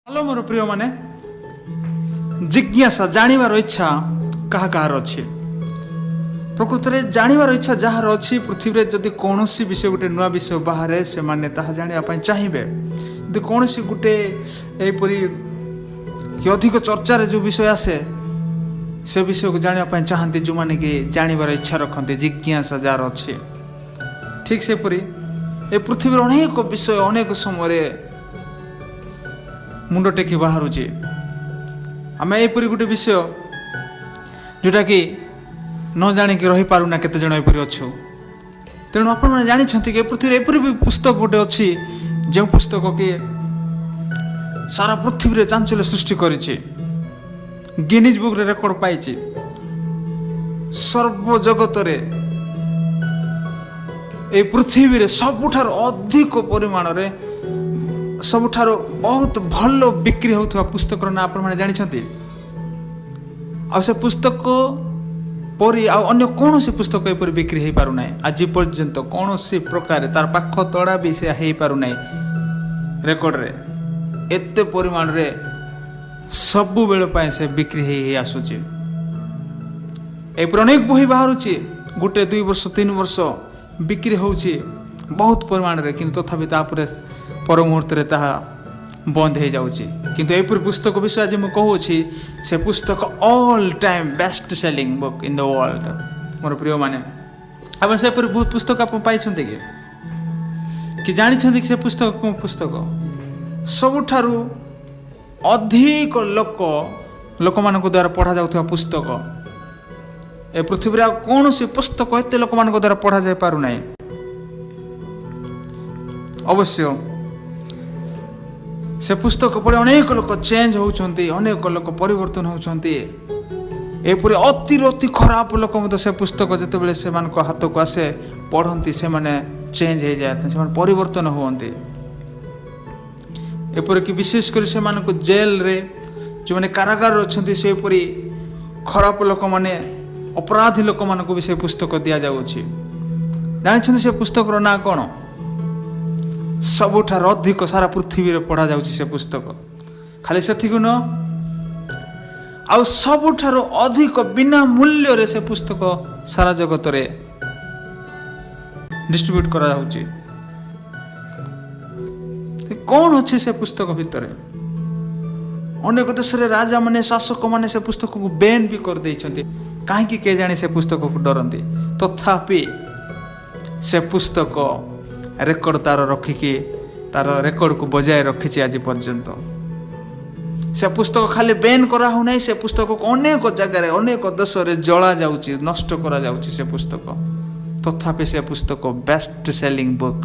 hello मोर प्रिय माने जिज्ञासा जानिबार इच्छा कहा कहार अच्छी प्रकृत में जानिबार इच्छा जार अच्छी पृथ्वी रे जदि कौन विषय गोटे नुआ विषय बाहर से माने ताहा जानिबा चाहिए यदि कौन गोटे एपरी कि अधिक चर्चा रे जो विषय आसे से विषय को जानिबा चाहती जो माने कि जानिबार इच्छा रखते जिज्ञासा जार अच्छी ठीक से परी ए पृथ्वी अनेक विषय अनेक समय मुंड टेकी बाहर आम एपरी गोटे विषय जोटा कि न जाणिकी रही पारुना केते जण एपरी अच्छु तेणु आपण मैंने जानी कि पृथ्वी एपरी भी पुस्तक गोटे अच्छी जो पुस्तक कि सारा पृथ्वी रे चांचल्य सृष्टि करिछि गिनीज बुक रे रेकर्ड पाइछि सर्व जगत रे ए पृथ्वी रे सबुठार अधिक परिमाण रे सबुठार बहुत भल बिक्री होता पुस्तक ना आपण मैंने जानी आ से पुस्तक परी अन्य कौन सी पुस्तक एपरी बिक्री हो पारना आज पर्यंत कौन सी प्रकार तार पाख तड़ा भी से हो पारना रेकर्ड रे एते परिमाण रे सबु बेल से बिक्री हो आसुची एपरी अनेक बही बाहर गोटे 2 वर्ष 3 वर्ष बिक्री होची बहुत परिमाण रे किंतु तथापि तापरे पर मुहूर्त रे ताहा बंद हो जाउची किंतु एपरी पुस्तक विषय आज मैं कहूची से पुस्तक all time best selling book in the world more प्रिय माने अब से पर बहुत पुस्तक आप पाई छंते कि जानि छंते कि से पुस्तक को पुस्तक सबुठारु अधिक लोक मानक द्वारा पढ़ा जाउथवा पुस्तक ए पृथ्वी रे कौन सी पुस्तक एते लोक मानक द्वारा पढ़ा जाय पारु नै अवश्य से पुस्तक पढ़े अनेक लोक चेंज होउछंती अनेक लोक परिवर्तन होउछंती एपरी अति खराब लोक मत से पुस्तक जते बेले से मान को हाथ को आसे पढ़ंती से माने चेंज हो जाते से माने परिवर्तन होंती एपरी कि विशेष कर से मान को जेल रे जो माने कारागार अछंती से एपरी खराब लोक माने अपराधी लोक मान को भी से पुस्तक दिया जाउछि जानि से पुस्तक रो ना कोन सबुठार अधिक सारा पृथ्वी रे पढ़ा जाउछि से पुस्तक खाली सेथिक न आ सबुठार अधिक बिना मूल्य रे से पुस्तक सारा जगत रे डिस्ट्रीब्यूट करा जाउछि कौन अच्छे से पुस्तक भितर अनेक देश रे राजा माने शासक माने से पुस्तक को बैन भी कर दैछन्ति काहे के जाने से पुस्तक को डरंती तथापि से पुस्तक रेकर्ड तार रखिकी तार रेकर्ड को बजाय रखी आज पर्यंत से पुस्तक खाली बैन करा हो नहीं से पुस्तक को अनेक जगह अनेक देश रे जला जाउची नष्ट करा जाउची से पुस्तक तथापि से पुस्तक बेस्ट सेलिंग बुक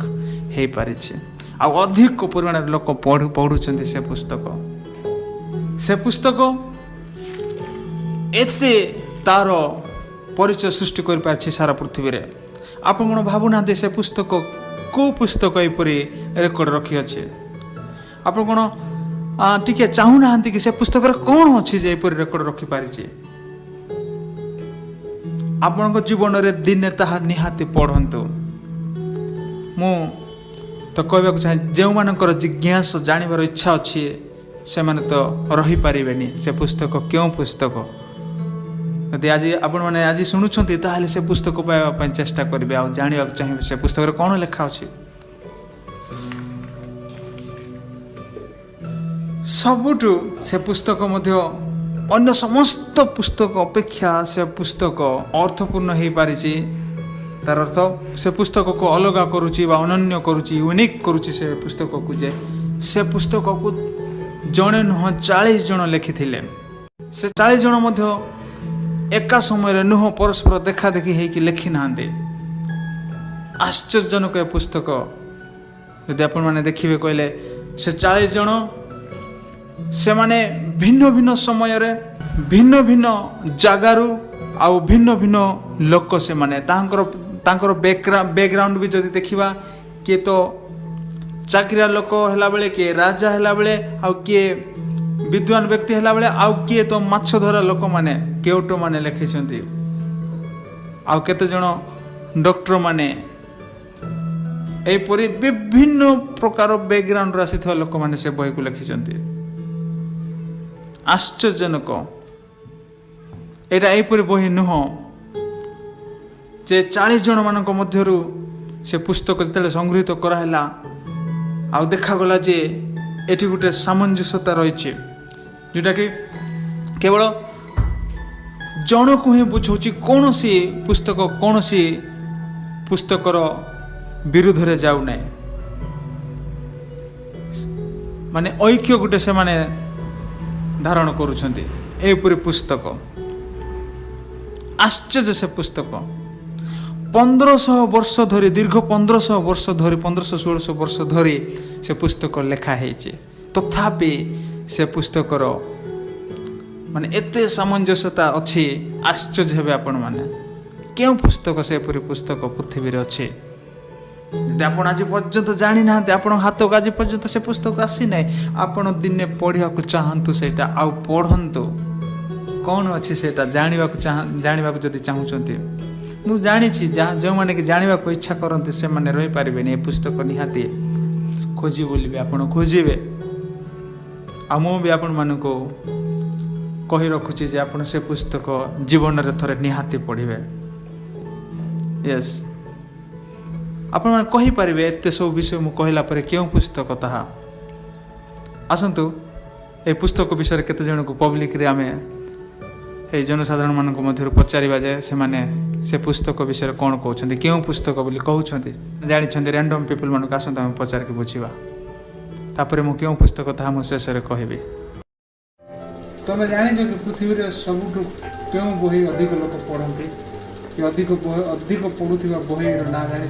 हे पारिछि आ अधिक परिमाण लोक पढ़ुछन्ति से पुस्तक एते तार परिचय सृष्टि कर पारछि सारा पृथ्वी रे आपण कोन भाबुना से पुस्तक को पुस्तक एपरी रेकर्ड रखी अच्छे आप टिके चाहूना कि से पुस्तक कौन अच्छी जे एपरी रेकर्ड रखी पारिछि आपण जीवन में दिने ताहा निहाती पढ़ंतु मु तो कहबा चाहे जो मानकर जिज्ञासा जानिबार इच्छा अच्छी से माने तो रही पारिबेनी से पुस्तक क्यों पुस्तक यदि आज आपण माने आज शुणुछंती ताहले से पुस्तक पाइबा पय चेष्टा करिवे आ जानिबा चाहिबे से पुस्तक रे कोन लेखा अछि सबुठु से पुस्तक मध्य अन्य समस्त पुस्तक अपेक्षा से पुस्तक अर्थपूर्ण हो पारिछि तार अर्थ से पुस्तक को अलग करुछि बा अनन्य करुछि यूनिक करुछि से पुस्तक को जे से पुस्तक को जणे नुह 40 जण लिखिथिले से 40 जण मध्य एका समय नुह परस्पर देखा देखी है लिखि ना आश्चर्यजनक पुस्तक यदि आपण माने देखिबे कहले से 40 जण से माने भिन्न भिन्न समय रे भिन्न भिन्न जगारु आ भिन्न भिन्न लोक से माने तांकर बैकग्राउंड भी जदि देखिबा के तो चाकरिया लोक हला बेले के राजा हला बेले आ के विद्वान व्यक्ति हला बेले आउ किए तो माछ धरा लोक माने केउटो माने लिखिसंती आउ केते जण डॉक्टर माने एपरी विभिन्न प्रकार बैकग्राउंड आसी लोक माने से बही को लिखिसंती आश्चर्यजनक एटा एपरि बही नुह जे 40 जन मानक मध्यरु से पुस्तक जेतेले संगृहीत कराला आ देखागला जे एठी गोटे सामंजस्यता रही जोटा कि केवल जन को ही बुझाऊँ कौन सी पुस्तकर विरुद्ध रे जाऊ ना माने ऐक्य गोटे से माने धारण करुछंती एपरि पुस्तक आश्चर्य से पुस्तक 1500 वर्ष धरी दीर्घ 1500 वर्ष धरी 1500-1600 वर्ष धरी से पुस्तक लेखा है तथापि से पुस्तकर माने एते सामंजस्यता अच्छी आश्चर्य हेबे आपण माने क्यों पुस्तक से पूरी पुस्तक पृथ्वी रे अच्छे यदि आपण आज पर्यंत जानी ना आपण हाथ को आज पर्यंत से पुस्तक आसी ना आपण दिने पढ़िया को चाहतु सेटा आउ पढ़ंतु कौन अच्छी सेटा जानिबा को जदि चाहूचंती मु जानी जो माने कि जानिबा को इच्छा करते से माने रही पारिबे नहीं पुस्तक निहाती खोजी बोलिबे आपण खोजिबे आ मु भी आपण मानको कही रखुची जे आपण से पुस्तक जीवन रे थरे निहाती पढ़िबे यस आपण माने कहि पारिबे एते सब विषय मु कहला परे क्यों पुस्तक ताहा आसंतु ए पुस्तक विषय केते जन को पब्लिक रे आमे ए जनसाधारण मान मध्य पचारिबा जे से माने से पुस्तक विषय कौन कहते क्यों पुस्तक बोली कहते जानी रैंडम पीपल मानक आसते आम पचार के बुझा तापर मु क्यों पुस्तक ता मु शेष कहबी तुम जान कि पृथ्वी रे सबुठ क्यों बही अधिक लोक पढ़ती कि अधिक पढ़ुवा बही ना जान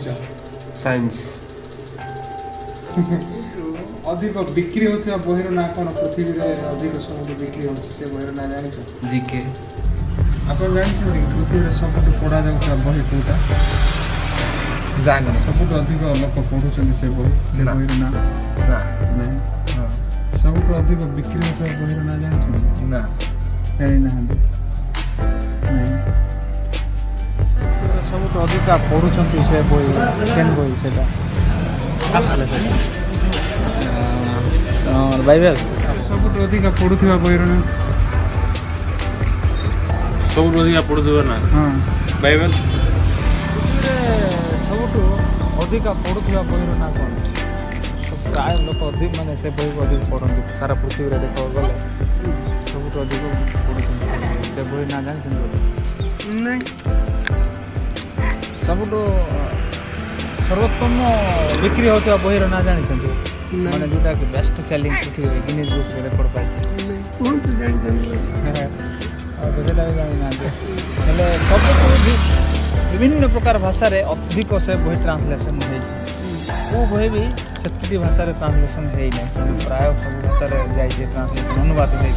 साइंस अधिक बिक्री होता बही ना कौन पृथ्वी रे अधिक सब बिक्री हो बही ना जान जीके आप जानते पृथ्वी रे सबुठ पढ़ा जाऊा बही कौटा जान सबुठ अधिक लोक पढ़ुं से बही बही ना सबुठ अधिक बिक्री होता बही ना जान ना जानी ना सबुठ अधिक पढ़ुं से बही केन बही से बाइबल सबुठ अधिक पढ़ुवा बही ना सब अधिक पढ़ुवा ना हाँ बाइबल सबुठ अधिक पढ़ुवा बही ना कौन प्राय लोक अधिक माने से बही को अधिक पढ़ती सारा पृथ्वी रे देख गले सबुठ अधिक पढ़ुं से बही ना जानी नहीं सबुठ सर्वोत्तम बिक्री होता बही ना जानी माने जोटा कि बेस्ट सेलिंग पृथ्वी गिनीज बुक रे रिकॉर्ड पाइছে कौन तो जान और बेटा जानी ना हेले सब विभिन्न प्रकार भाषा रे अधिक से बही ट्रांसलेशन होइछि वो बही भी सेति भाषा रे ट्रांसलेशन हेइ नै प्राय सब भाषा रे जाई छै ट्रांसलेशन अनुवाद हेइ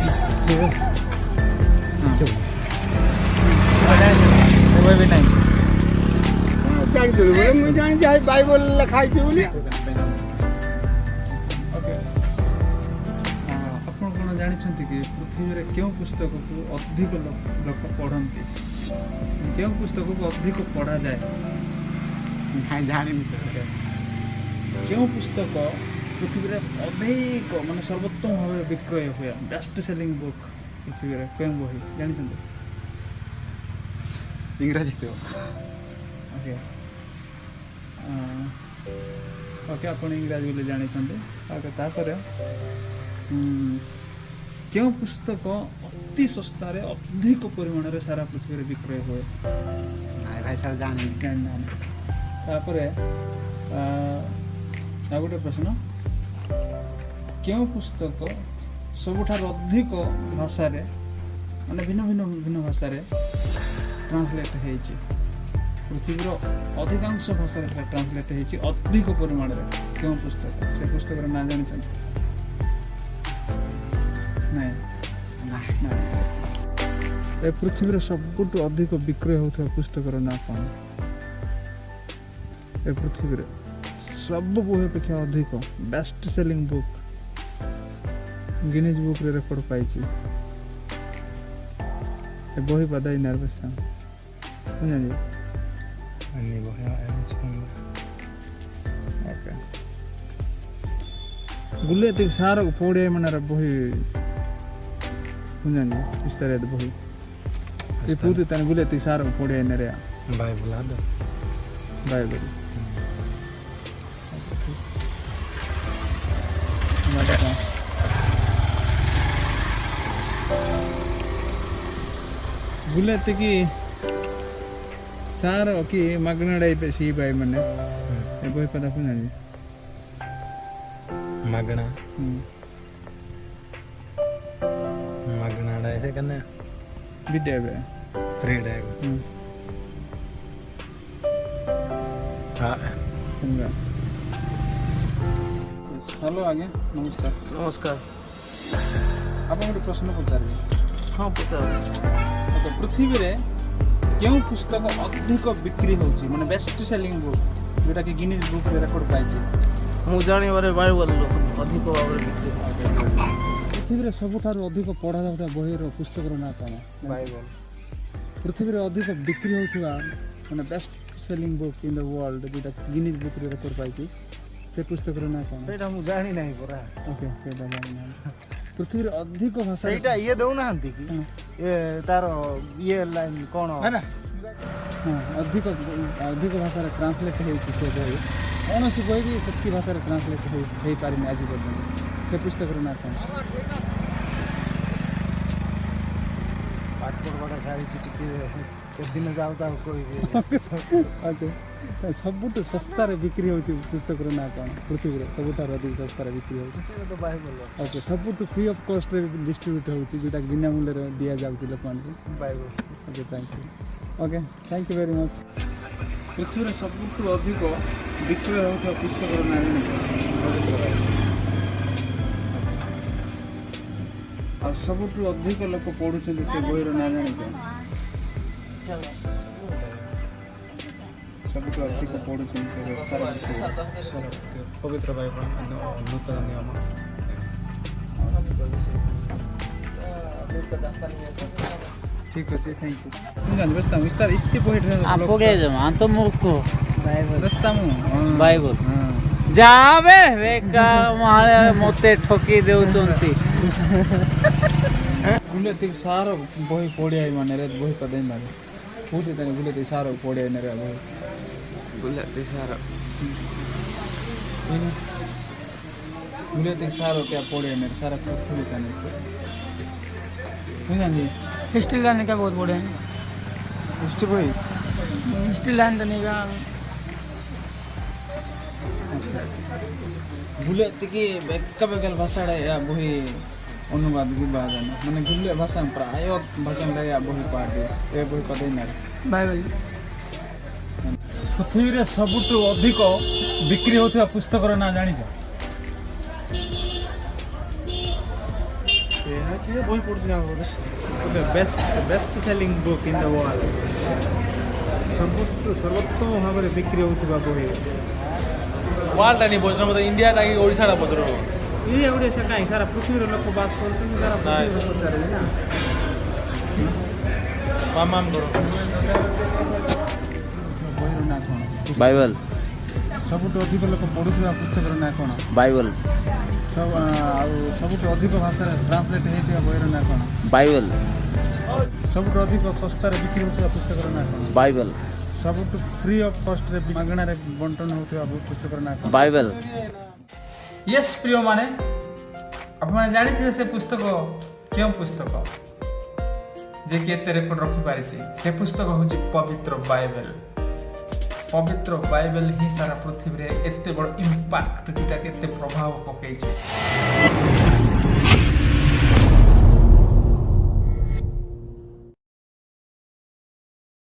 बही भी नहीं जान बोले मुझे जानी जाए बाइबल लिखाई छी बोली जानी कि पृथ्वी रे क्यों पुस्तक को अधिक लोक पढ़ती क्यों पुस्तक को अधिक पढ़ा जाए जानी क्यों पुस्तक पृथ्वी रे अधिक माने सर्वोत्तम भाव विक्रय हुए बेस्ट सेलिंग बुक पृथ्वी रे क्यों बही जानी इंग्रजी तो ओके ओके आपण इंग्रजी बोले जानी तापर क्यों पुस्तक अति सस्ता रे अधिक परिमाण रे सारा पृथ्वी रे विक्रय हुए भाई साहब जानी तापरे गोटे प्रश्न क्यों पुस्तक सबुठार अधिक भाषा रे माने भिन्न भाषा रे ट्रांसलेट हेइछि पृथ्वीर अधिकांश भाषा रे ट्रांसलेट हेइछि अधिक परिमाण रे क्यों पुस्तक से पुस्तक रे ना जानि नहीं ए पृथ्वी सबुठ अधिक विक्रय होता पुस्तक ना कौन ए पृथ्वी सब बही अपेक्षा अधिक best selling book Guinness book रे रिकॉर्ड पाइछि ए बही पदाई नर्वस था जानी अन्य बही ओके गुले ती सारा पड़े मन बही कुंजानी इस तरह बही ये पूरी तने बुले ती सारो पड़े नरे बाइबल आदो बाइबल हमारा बुले ते की सारो की मगनड़ाई पे सी भाई मने ये बही पता कुंजानी मगना मगना ऐसे करने बिडे बे फ्रीड है हाँ कुंगा हेलो आगे नमस्कार नमस्कार आप गोटे प्रश्न पचारे हाँ पचार तो पृथ्वी रे क्यों पुस्तक अधिक बिक्री होची माने बेस्ट सेलिंग बुक जोटा कि गिनीज बुक रे रिकॉर्ड पाइछि मु जानिबारे बाइबल अधिक भाव बिक्री पृथ्वी रे सबुठारु अधिक पढ़ा जाउता बही रो पुस्तक रो ना कोन बाइबल पृथ्वी रे अधिक बिक्री होउथवा माने best selling book in the world जोटा गिनीज बुक रे रिकॉर्ड पाइछि से पुस्तक रो ना कोन सेटा मु जानि नाही परा ओके सेटा जानि पृथ्वी रे अधिक भाषा सेटा ये दउ ना हंती कि ये तार ये लाइन कोन है ना हाँ अधिक अधिक भाषा ट्रांसलेट होइछि से बही कौनसी बही भी सबकी भाषा ट्रांसलेट हो पारिनी आज पर्यंत से पुस्तक ना कौन पाठ पढ़वाटा सारी के दिन जाउता कोई ओके सबुठ सस्तार बिक्री होची पुस्तक ना कौन पृथ्वी रे सबुठार अधिक सस्तार बिक्री होची से तो बाइबल ओके सबुठ फ्री ऑफ कॉस्ट रे डिस्ट्रीब्यूट होची जोटा बिना मूल्य रे दिया जाउची लोक मान Bible okay thank you very much पृथ्वी रे सबुठ अधिक बिक्री होता पुस्तक ना आ सबुठ अधिक लोक पढ़ुचंदी से बही रो ना जानि सबुठ अधिक पढ़ुचंदी से पवित्र बाइबल नूतन नियम ठीक अछि थैंक यू तुम जान बस्ता विस्तार इस्ते पॉइंट रे आपको के जमा तो मुको बाइबल रास्ता मु बाइबल हां जाबे बेका मारे मते ठोकी देउचंती गुले ते सारो बही पड़िया माने रे बही कदे माने पूरी तने गुले ते सारो पड़िया ने रे बही गुले ते सारा गुले ते सारो क्या पड़िया ने सारा पूरी तने तुम जान जी हिस्ट्री लाइन का बहुत बड़े हिस्ट्री बही हिस्ट्री लाइन तो नहीं का गुले ते की बेका बेकल भाषा रे या बही अनुवाद भी बाजन माने गुले भाषा प्राय भाषा रे या बही पा दे ए बही कदे ना बाइबल पृथ्वी रे सबुठ अधिक बिक्री होता पुस्तक ना जानी ये बही पढ़छ ना best selling book in the world सर्वोत्तम भाव में बिक्री होता बही वर्ल्ड नहीं बोझना मतलब इंडिया ना कि ओडिशा ना बोझरो ये ओडिशा कहीं सारा पृथ्वी रे लोक बात करते सारा पृथ्वी रे पचारे ना माम करो बही रो ना कोन बाइबल सबुठ अधिक लोक पढ़ुवा पुस्तक ना कोन बाइबल सब सबुठ अधिक भाषा ट्रांसलेट होता बही ना कोन बाइबल सबुठ अधिक सस्तार बिक्री होता पुस्तक ना कोन बाइबल सबुठ फ्री ऑफ कॉस्ट रे मागणा रे बंटन होता पुस्तक ना कोन बाइबल यस प्रिय माने आप माने जानि थे से पुस्तक क्यों पुस्तक जे कि एते रेकॉर्ड रखि पारि छी से पुस्तक होची पवित्र बाइबल ही सारा पृथ्वी रे एते बड़ इंपैक्ट जोटा के एते प्रभाव पकई छी